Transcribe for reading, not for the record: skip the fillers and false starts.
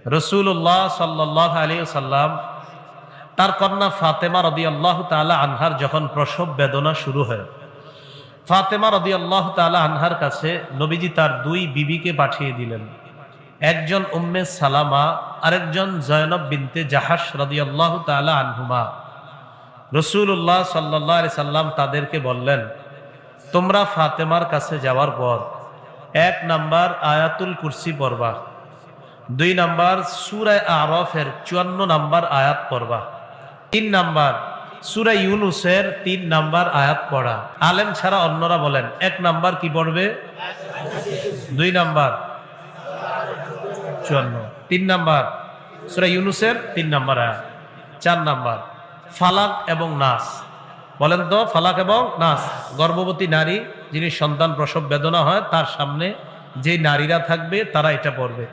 রাসূলুল্লাহ সাল্লাল্লাহু আলাইহি ওয়াসাল্লাম তার কন্যা ফাতেমা রাদিয়াল্লাহু তাআলা আনহার যখন প্রসব বেদনা শুরু হয়, ফাতেমা রাদিয়াল্লাহু তাআলা আনহার কাছে নবীজি তার দুই বিবিকে পাঠিয়ে দিলেন। একজন উম্মে সালামা, আরেকজন জয়নব বিনতে জাহাশ রাদিয়াল্লাহু তাআলা আনহুমা। রাসূলুল্লাহ সাল্লাল্লাহু আলাইহি সাল্লাম তাদেরকে বললেন, তোমরা ফাতেমার কাছে যাওয়ার পর 1 নাম্বার আয়াতুল কুরসি পড়বা, 2 নাম্বার সূরা আরাফের 54 নাম্বার আয়াত পড়বা, 3 নাম্বার সূরা ইউনূসের 3 নাম্বার আয়াত পড়া। আলেম ছাড়া অন্যরা বলেন 1 নাম্বার কি পড়বে, 2 নাম্বার 54, 3 নাম্বার সূরা ইউনূসের 3 নাম্বার আয়াত, 4 নাম্বার ফালাক এবং নাস। বলেন তো, ফালাক এবং নাস। গর্ভবতী নারী যিনি সন্তান প্রসব বেদনা হয় তার সামনে যে নারীরা থাকবে তারা এটা পড়বে।